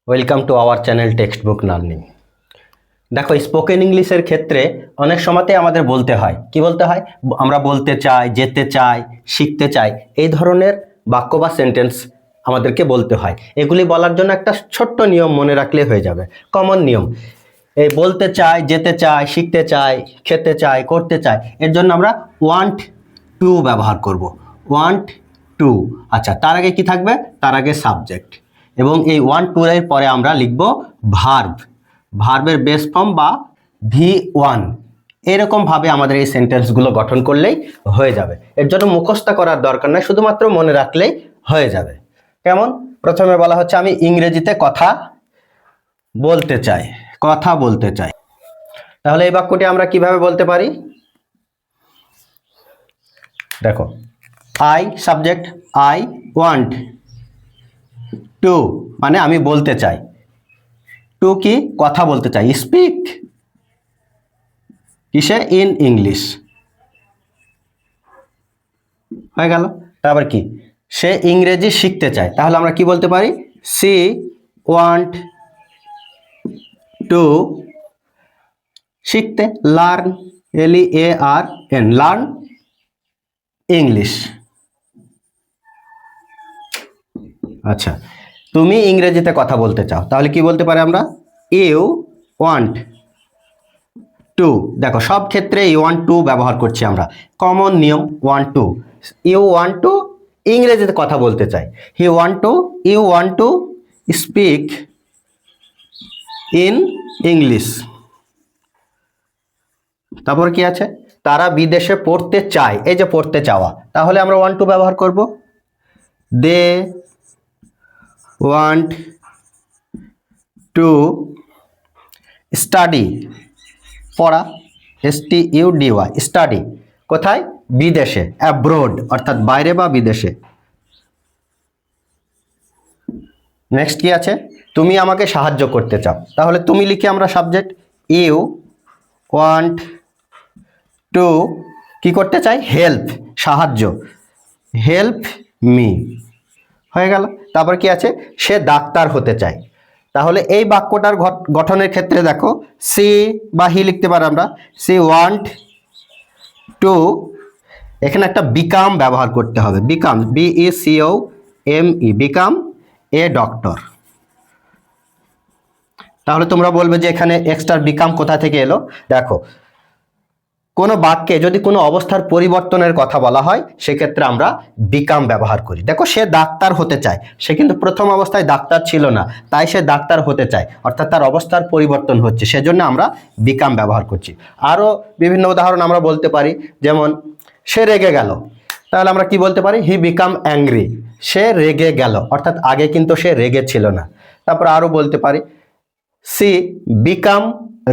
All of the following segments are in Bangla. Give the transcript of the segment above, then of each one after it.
Welcome to our channel text book learning. দেখো, স্পোকেন ইংলিশের ক্ষেত্রে অনেক সময়তে আমাদের বলতে হয়, কি বলতে হয়? আমরা বলতে চাই, যেতে চাই, শিখতে চাই, এই ধরনের বাক্য বা সেন্টেন্স আমাদেরকে বলতে হয়। এগুলি বলার জন্য একটা ছোট্ট নিয়ম মনে রাখলে হয়ে যাবে, কমন নিয়ম। এই বলতে চাই, যেতে চাই, শিখতে চাই, খেতে চাই, করতে চাই, এর জন্য আমরা ওয়ান্ট টু ব্যবহার করব। Want to. আচ্ছা, তার আগে কি থাকবে? তার আগে সাবজেক্ট, এবং এই ওয়ান টু এর পরে আমরা লিখব ভার্ব। ভার্বের বেস ফর্ম বা V1। এরকম ভাবে আমাদের এই সেন্টেন্সগুলো গঠন করলেই হয়ে যাবে। এর জন্য মুখস্থ করার দরকার নাই, শুধুমাত্র মনে রাখলেই হয়ে যাবে। কেমন? প্রথমে বলা হচ্ছে আমি ইংরেজিতে কথা বলতে চাই। কথা বলতে চাই। তাহলে এই বাক্যটি আমরা কিভাবে বলতে পারি? দেখো, I subject, I want to মানে আমি বলতে চাই। টু কি? কথা বলতে চাই। স্পিক কিসে? In English. হয়ে গেল। তারপর কি? সে ইংরেজি শিখতে চায়। তাহলে আমরা কি বলতে পারি? সি ওয়ান্ট টু শিখতে, লার্ন, LEARN, লার্ন ইংলিশ। আচ্ছা, তুমি ইংরেজিতে কথা বলতে চাও, তাহলে কি বলতে পারি আমরা? You want to. দেখো, সব ক্ষেত্রে ইউ ওয়ান্ট টু ব্যবহার করছি আমরা, কমন নিয়ম want to. You want to ইংরেজিতে কথা বলতে চাই। You want to speak in English. তারপর কি আছে? তারা বিদেশে পড়তে চায়। এই যে পড়তে চাওয়া, তাহলে আমরা ওয়ান্ট টু ব্যবহার করব। দে ওয়ান্ট টু স্টাডি, পড়া, STUDY, স্টাডি। কোথায়? বিদেশে, অ্যাব্রোড, অর্থাৎ বাইরে বা বিদেশে। নেক্সট কি আছে? তুমি আমাকে সাহায্য করতে চাও, তাহলে তুমি লিখে আমরা সাবজেক্ট। ইউ ওয়ান্ট টু কি করতে চাই? হেল্প, সাহায্য, হেল্প মি। হয়ে গেল। তারপর কি আছে? সে ডাক্তার হতে চায়। তাহলে এই বাক্যটার গঠনের ক্ষেত্রে দেখো, সি বা হি লিখতে পারি আমরা। সি ওয়ান্ট টু, এখানে একটা বিকাম ব্যবহার করতে হবে। Become, BECOME, become a doctor. তাহলে তোমরা বলবে যে এখানে এক্সট্রা বিকাম কোথা থেকে এলো? দেখো, কোনো বাক্যে যদি কোনো অবস্থার পরিবর্তনের কথা বলা হয়, সেক্ষেত্রে আমরা বিকাম ব্যবহার করি। দেখো, সে ডাক্তার হতে চায়, সে কিন্তু প্রথম অবস্থায় ডাক্তার ছিল না, তাই সে ডাক্তার হতে চায়, অর্থাৎ তার অবস্থার পরিবর্তন হচ্ছে, সেজন্য আমরা বিকাম ব্যবহার করছি। আরও বিভিন্ন উদাহরণ আমরা বলতে পারি, যেমন সে রেগে গেল, তাহলে আমরা কি বলতে পারি? হি বিকাম অ্যাংরি, সে রেগে গেল, অর্থাৎ আগে কিন্তু সে রেগে ছিল না। তারপর আরও বলতে পারি, সি বিকাম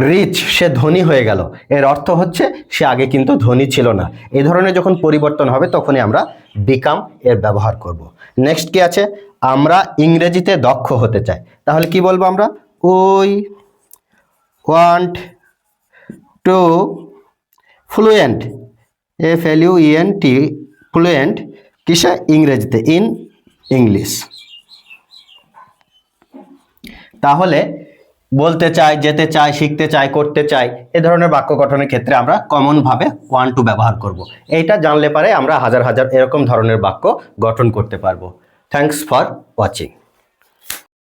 রিচ, সে ধনী হয়ে গেল, এর অর্থ হচ্ছে সে আগে কিন্তু ধনী ছিল না। এই ধরনের যখন পরিবর্তন হবে, তখনই আমরা বিকাম এর ব্যবহার করব। নেক্সট কি আছে? আমরা ইংরেজিতে দক্ষ হতে চাই, তাহলে কি বলবো আমরা? We want to fluent, FLUENT, fluent কিসে? ইংরেজিতে, ইন ইংলিশ। তাহলে বলতে চাই, যেতে চাই, শিখতে চাই, করতে চাই, এ ধরনের বাক্য গঠনের ক্ষেত্রে আমরা কমন ভাবে ওয়ান টু ব্যবহার করব। এইটা জানলে পারে আমরা হাজার হাজার এরকম ধরনের বাক্য গঠন করতে পারবো। Thanks for watching.